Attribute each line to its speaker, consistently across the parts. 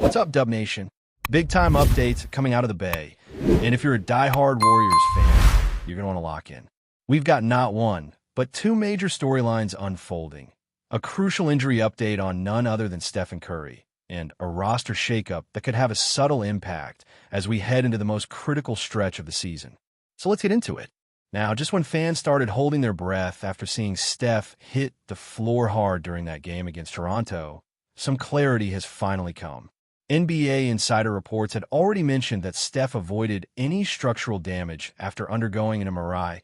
Speaker 1: What's up, Dub Nation? Big time updates coming out of the Bay. And if you're a die-hard Warriors fan, you're going to want to lock in. We've got not one, but two major storylines unfolding. A crucial injury update on none other than Stephen Curry, and a roster shakeup that could have a subtle impact as we head into the most critical stretch of the season. So let's get into it. Now, just when fans started holding their breath after seeing Steph hit the floor hard during that game against Toronto, some clarity has finally come. NBA insider reports had already mentioned that Steph avoided any structural damage after undergoing an MRI,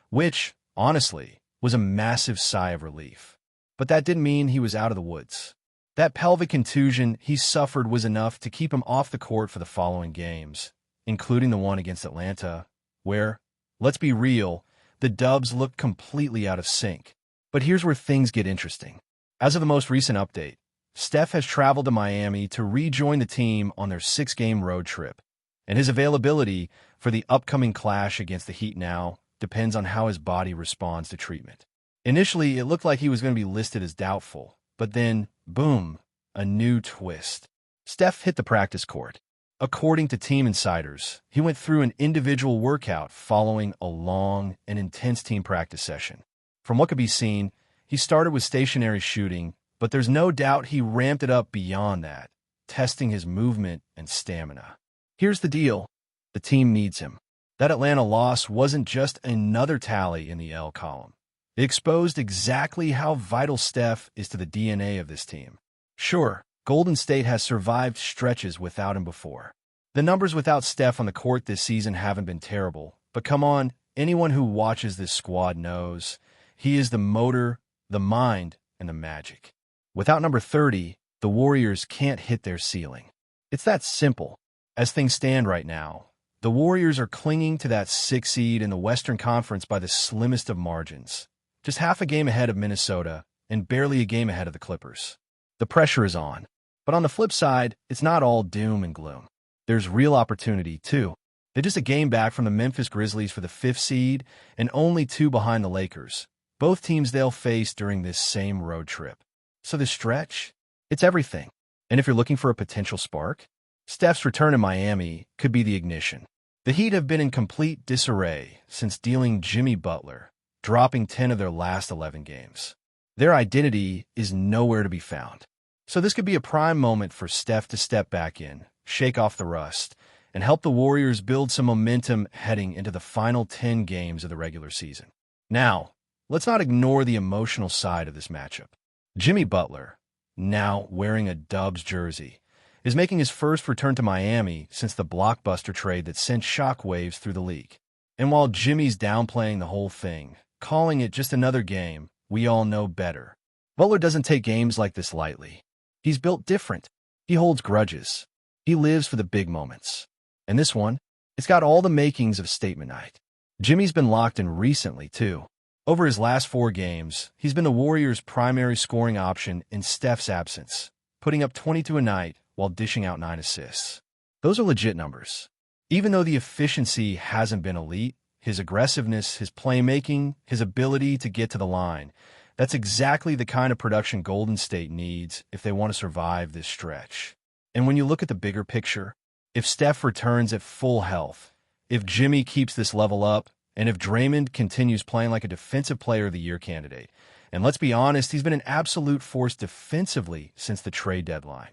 Speaker 1: which, honestly, was a massive sigh of relief. But that didn't mean he was out of the woods. That pelvic contusion he suffered was enough to keep him off the court for the following games, including the one against Atlanta, where, let's be real, the Dubs looked completely out of sync. But here's where things get interesting. As of the most recent update, Steph has traveled to Miami to rejoin the team on their 6-game road trip, and his availability for the upcoming clash against the Heat now depends on how his body responds to treatment. Initially, it looked like he was going to be listed as doubtful, but then, boom, a new twist. Steph hit the practice court. According to team insiders, he went through an individual workout following a long and intense team practice session. From what could be seen, he started with stationary shooting, but there's no doubt he ramped it up beyond that, testing his movement and stamina. Here's the deal. The team needs him. That Atlanta loss wasn't just another tally in the L column. It exposed exactly how vital Steph is to the DNA of this team. Sure, Golden State has survived stretches without him before. The numbers without Steph on the court this season haven't been terrible, but come on, anyone who watches this squad knows he is the motor, the mind, and the magic. Without number 30, the Warriors can't hit their ceiling. It's that simple. As things stand right now, the Warriors are clinging to that 6th seed in the Western Conference by the slimmest of margins, just half a game ahead of Minnesota and barely a game ahead of the Clippers. The pressure is on. But on the flip side, it's not all doom and gloom. There's real opportunity, too. They're just a game back from the Memphis Grizzlies for the 5th seed and only 2 behind the Lakers, both teams they'll face during this same road trip. So this stretch, it's everything. And if you're looking for a potential spark, Steph's return in Miami could be the ignition. The Heat have been in complete disarray since dealing Jimmy Butler, dropping 10 of their last 11 games. Their identity is nowhere to be found. So this could be a prime moment for Steph to step back in, shake off the rust, and help the Warriors build some momentum heading into the final 10 games of the regular season. Now, let's not ignore the emotional side of this matchup. Jimmy Butler, now wearing a Dubs jersey, is making his first return to Miami since the blockbuster trade that sent shockwaves through the league. And while Jimmy's downplaying the whole thing, calling it just another game, we all know better. Butler doesn't take games like this lightly. He's built different. He holds grudges. He lives for the big moments. And this one, it's got all the makings of statement night. Jimmy's been locked in recently, too. Over his last 4 games, he's been the Warriors' primary scoring option in Steph's absence, putting up 22 a night while dishing out 9 assists. Those are legit numbers. Even though the efficiency hasn't been elite, his aggressiveness, his playmaking, his ability to get to the line, that's exactly the kind of production Golden State needs if they want to survive this stretch. And when you look at the bigger picture, if Steph returns at full health, if Jimmy keeps this level up, and if Draymond continues playing like a Defensive Player of the Year candidate, and let's be honest, he's been an absolute force defensively since the trade deadline,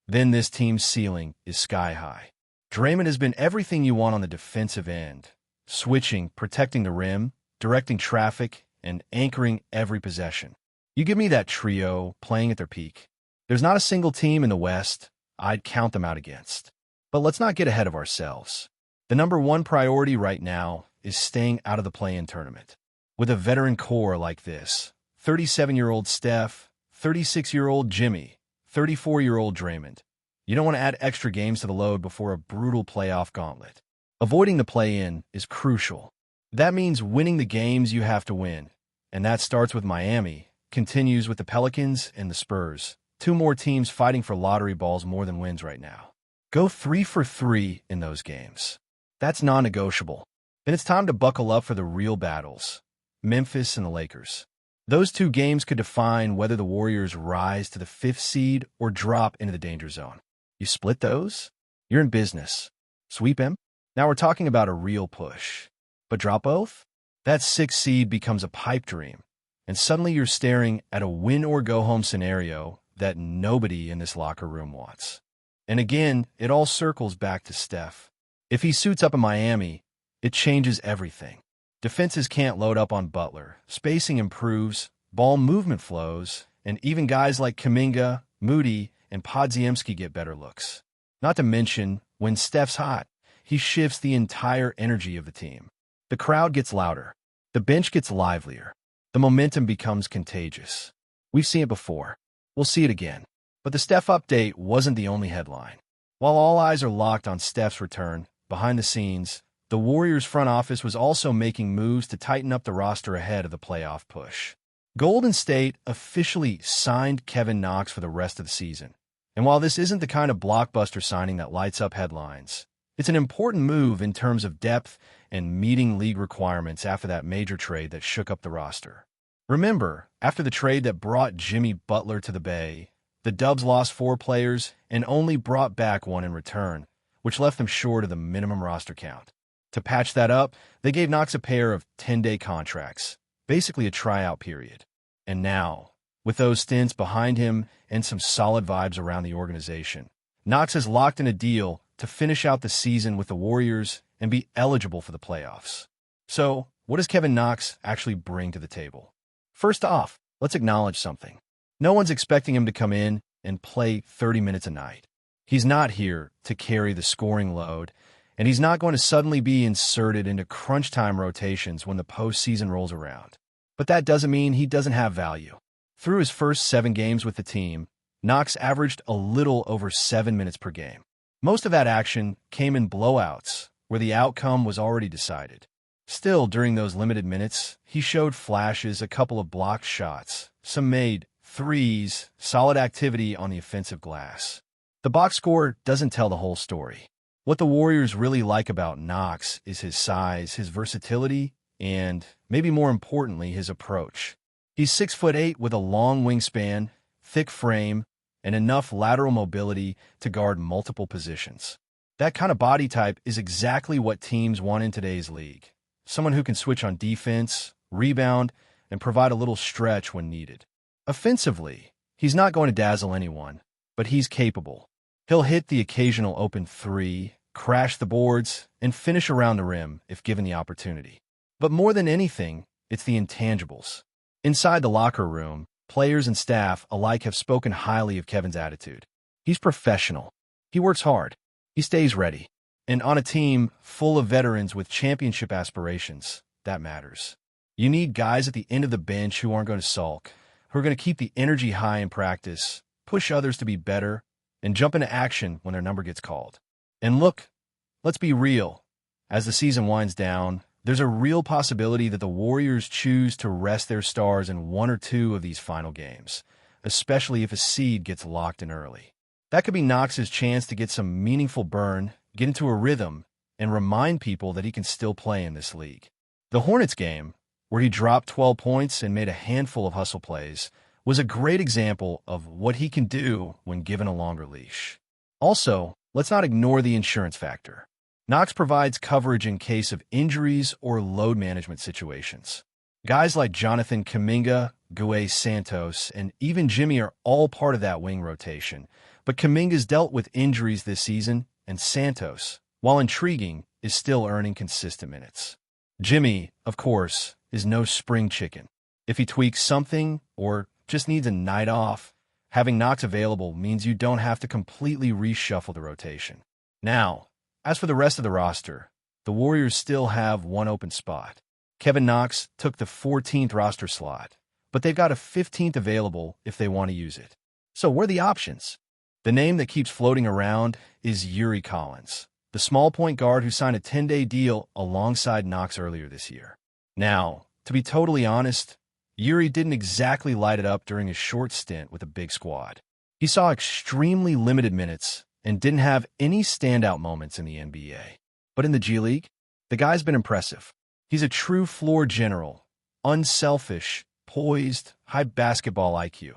Speaker 1: then this team's ceiling is sky high. Draymond has been everything you want on the defensive end, switching, protecting the rim, directing traffic, and anchoring every possession. You give me that trio playing at their peak. There's not a single team in the West I'd count them out against. But let's not get ahead of ourselves. The number one priority right now is staying out of the play-in tournament. With a veteran core like this, 37-year-old Steph, 36-year-old Jimmy, 34-year-old Draymond, you don't want to add extra games to the load before a brutal playoff gauntlet. Avoiding the play-in is crucial. That means winning the games you have to win, and that starts with Miami, continues with the Pelicans and the Spurs, 2 more teams fighting for lottery balls more than wins right now. Go 3 for 3 in those games. That's non-negotiable. Then it's time to buckle up for the real battles, Memphis and the Lakers. Those 2 games could define whether the Warriors rise to the 5th seed or drop into the danger zone. You split those? You're in business. Sweep him? Now we're talking about a real push. But drop both? That sixth seed becomes a pipe dream, and suddenly you're staring at a win-or-go-home scenario that nobody in this locker room wants. And again, it all circles back to Steph. If he suits up in Miami, it changes everything. Defenses can't load up on Butler, spacing improves, ball movement flows, and even guys like Kuminga, Moody, and Podziemski get better looks. Not to mention, when Steph's hot, he shifts the entire energy of the team. The crowd gets louder. The bench gets livelier. The momentum becomes contagious. We've seen it before. We'll see it again. But the Steph update wasn't the only headline. While all eyes are locked on Steph's return, behind the scenes, the Warriors front office was also making moves to tighten up the roster ahead of the playoff push. Golden State officially signed Kevin Knox for the rest of the season. And while this isn't the kind of blockbuster signing that lights up headlines, it's an important move in terms of depth and meeting league requirements after that major trade that shook up the roster. Remember, after the trade that brought Jimmy Butler to the Bay, the Dubs lost 4 players and only brought back 1 in return, which left them short of the minimum roster count. To patch that up, they gave Knox a pair of 10-day contracts, basically a tryout period. And now, with those stints behind him and some solid vibes around the organization, Knox has locked in a deal to finish out the season with the Warriors and be eligible for the playoffs. So, what does Kevin Knox actually bring to the table? First off, let's acknowledge something. No one's expecting him to come in and play 30 minutes a night. He's not here to carry the scoring load, and he's not going to suddenly be inserted into crunch time rotations when the postseason rolls around. But that doesn't mean he doesn't have value. Through his first 7 games with the team, Knox averaged a little over 7 minutes per game. Most of that action came in blowouts, where the outcome was already decided. Still, during those limited minutes, he showed flashes, a couple of blocked shots, some made threes, solid activity on the offensive glass. The box score doesn't tell the whole story. What the Warriors really like about Knox is his size, his versatility, and, maybe more importantly, his approach. He's 6'8" with a long wingspan, thick frame, and enough lateral mobility to guard multiple positions. That kind of body type is exactly what teams want in today's league. Someone who can switch on defense, rebound, and provide a little stretch when needed. Offensively, he's not going to dazzle anyone, but he's capable. He'll hit the occasional open 3, crash the boards, and finish around the rim if given the opportunity. But more than anything, it's the intangibles. Inside the locker room, players and staff alike have spoken highly of Kevin's attitude. He's professional. He works hard. He stays ready. And on a team full of veterans with championship aspirations, that matters. You need guys at the end of the bench who aren't going to sulk, who are going to keep the energy high in practice, push others to be better, and jump into action when their number gets called. And look, let's be real. As the season winds down, there's a real possibility that the Warriors choose to rest their stars in 1 or 2 of these final games, especially if a seed gets locked in early. That could be Knox's chance to get some meaningful burn, get into a rhythm, and remind people that he can still play in this league. The Hornets game, where he dropped 12 points and made a handful of hustle plays, was a great example of what he can do when given a longer leash. Also, let's not ignore the insurance factor. Knox provides coverage in case of injuries or load management situations. Guys like Jonathan Kuminga, Gue Santos, and even Jimmy are all part of that wing rotation, but Kuminga's dealt with injuries this season, and Santos, while intriguing, is still earning consistent minutes. Jimmy, of course, is no spring chicken. If he tweaks something or just needs a night off, having Knox available means you don't have to completely reshuffle the rotation. Now, as for the rest of the roster, the Warriors still have one open spot. Kevin Knox took the 14th roster slot, but they've got a 15th available if they want to use it. So what are the options? The name that keeps floating around is Yuri Collins, the small point guard who signed a 10-day deal alongside Knox earlier this year. Now, to be totally honest, Yuri didn't exactly light it up during his short stint with a big squad. He saw extremely limited minutes and didn't have any standout moments in the NBA. But in the G League, the guy's been impressive. He's a true floor general, unselfish, poised, high basketball IQ,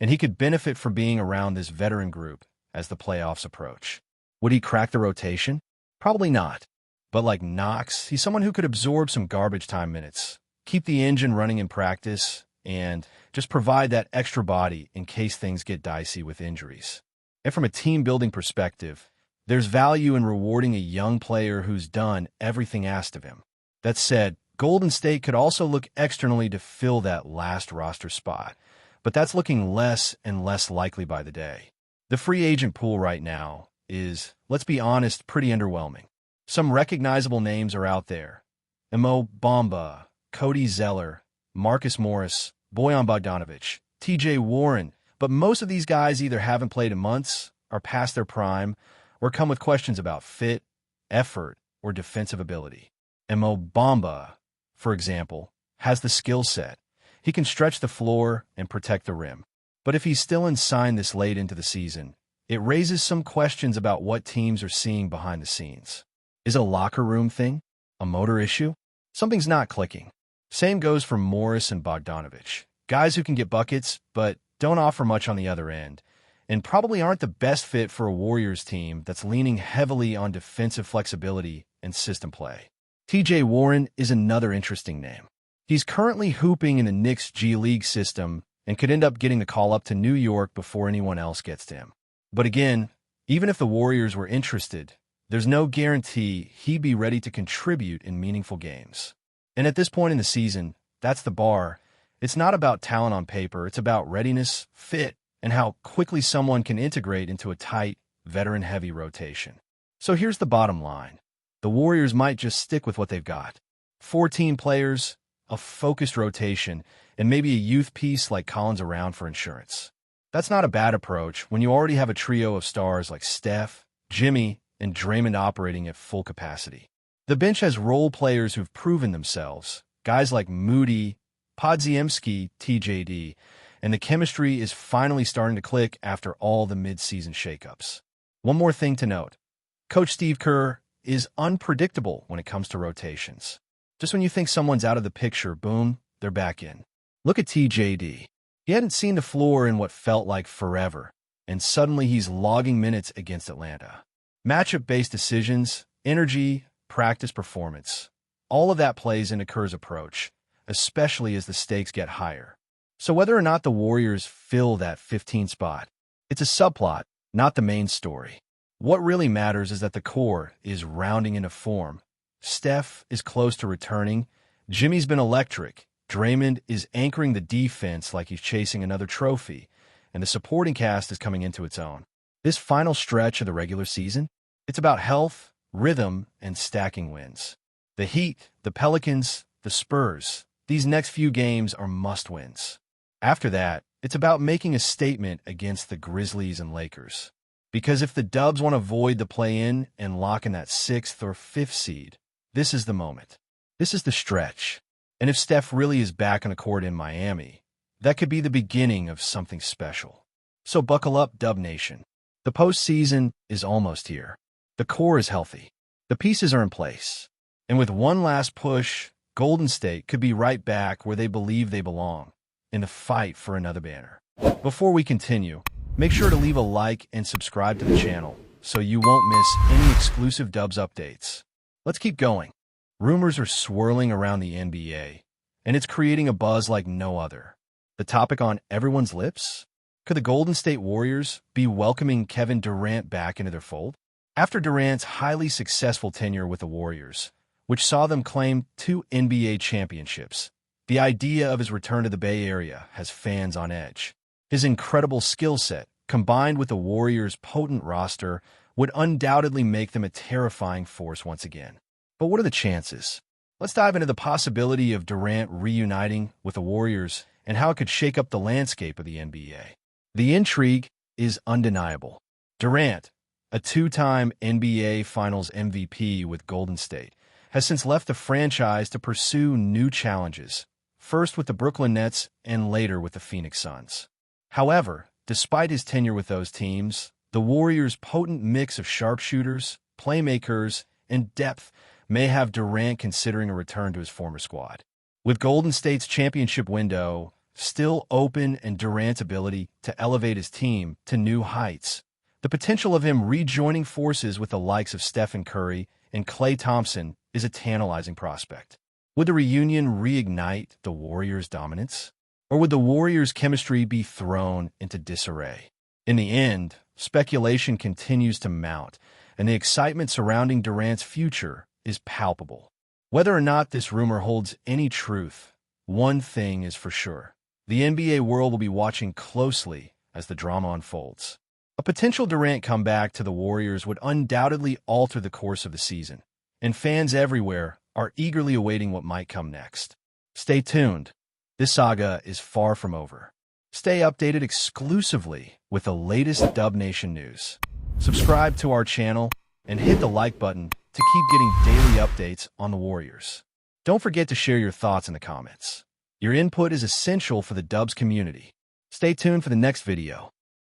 Speaker 1: and he could benefit from being around this veteran group, as the playoffs approach. Would he crack the rotation? Probably not. But like Knox, he's someone who could absorb some garbage time minutes, keep the engine running in practice, and just provide that extra body in case things get dicey with injuries. And from a team-building perspective, there's value in rewarding a young player who's done everything asked of him. That said, Golden State could also look externally to fill that last roster spot, but that's looking less and less likely by the day. The free agent pool right now is, let's be honest, pretty underwhelming. Some recognizable names are out there: Mo Bamba, Cody Zeller, Marcus Morris, Bojan Bogdanovic, TJ Warren, but most of these guys either haven't played in months, are past their prime, or come with questions about fit, effort, or defensive ability. Mo Bamba, for example, has the skill set. He can stretch the floor and protect the rim. But if he's still unsigned this late into the season, it raises some questions about what teams are seeing behind the scenes. Is it a locker room thing? A motor issue? Something's not clicking. Same goes for Morris and Bogdanovic. Guys who can get buckets, but don't offer much on the other end, and probably aren't the best fit for a Warriors team that's leaning heavily on defensive flexibility and system play. TJ Warren is another interesting name. He's currently hooping in the Knicks G League system and could end up getting the call up to New York before anyone else gets to him. But again, even if the Warriors were interested, there's no guarantee he'd be ready to contribute in meaningful games. And at this point in the season, that's the bar. It's not about talent on paper, it's about readiness, fit, and how quickly someone can integrate into a tight, veteran-heavy rotation. So here's the bottom line. The Warriors might just stick with what they've got. 14 players, a focused rotation, and maybe a youth piece like Collins around for insurance. That's not a bad approach when you already have a trio of stars like Steph, Jimmy, and Draymond operating at full capacity. The bench has role players who've proven themselves, guys like Moody, Podziemski, TJD, and the chemistry is finally starting to click after all the mid-season shakeups. One more thing to note. Coach Steve Kerr is unpredictable when it comes to rotations. Just when you think someone's out of the picture, boom, they're back in. Look at TJD. He hadn't seen the floor in what felt like forever, and suddenly he's logging minutes against Atlanta. Matchup-based decisions, energy, practice performance, all of that plays into Kerr's approach, especially as the stakes get higher. So whether or not the Warriors fill that 15 spot, it's a subplot, not the main story. What really matters is that the core is rounding into form. Steph is close to returning. Jimmy's been electric. Draymond is anchoring the defense like he's chasing another trophy, and the supporting cast is coming into its own. This final stretch of the regular season, it's about health, rhythm, and stacking wins. The Heat, the Pelicans, the Spurs, these next few games are must-wins. After that, it's about making a statement against the Grizzlies and Lakers. Because if the Dubs want to avoid the play-in and lock in that 6th or 5th seed, this is the moment. This is the stretch. And if Steph really is back on the court in Miami, that could be the beginning of something special. So buckle up, Dub Nation. The postseason is almost here. The core is healthy. The pieces are in place. And with one last push, Golden State could be right back where they believe they belong, in the fight for another banner. Before we continue, make sure to leave a like and subscribe to the channel so you won't miss any exclusive Dubs updates. Let's keep going. Rumors are swirling around the NBA, and it's creating a buzz like no other. The topic on everyone's lips? Could the Golden State Warriors be welcoming Kevin Durant back into their fold? After Durant's highly successful tenure with the Warriors, which saw them claim 2 NBA championships, the idea of his return to the Bay Area has fans on edge. His incredible skill set, combined with the Warriors' potent roster, would undoubtedly make them a terrifying force once again. But what are the chances? Let's dive into the possibility of Durant reuniting with the Warriors and how it could shake up the landscape of the NBA. The intrigue is undeniable. Durant, a 2-time NBA Finals MVP with Golden State, has since left the franchise to pursue new challenges, first with the Brooklyn Nets and later with the Phoenix Suns. However, despite his tenure with those teams, the Warriors' potent mix of sharpshooters, playmakers, and depth may have Durant considering a return to his former squad. With Golden State's championship window still open and Durant's ability to elevate his team to new heights, The potential of him rejoining forces with the likes of Stephen Curry and Klay Thompson is a tantalizing prospect. Would the reunion reignite the Warriors' dominance? Or would the Warriors' chemistry be thrown into disarray? In the end, speculation continues to mount, and the excitement surrounding Durant's future is palpable. Whether or not this rumor holds any truth, one thing is for sure. The NBA world will be watching closely as the drama unfolds. A potential Durant comeback to the Warriors would undoubtedly alter the course of the season, and fans everywhere are eagerly awaiting what might come next. Stay tuned. This saga is far from over. Stay updated exclusively with the latest Dub Nation news. Subscribe to our channel and hit the like button to keep getting daily updates on the Warriors. Don't forget to share your thoughts in the comments. Your input is essential for the Dubs community. Stay tuned for the next video.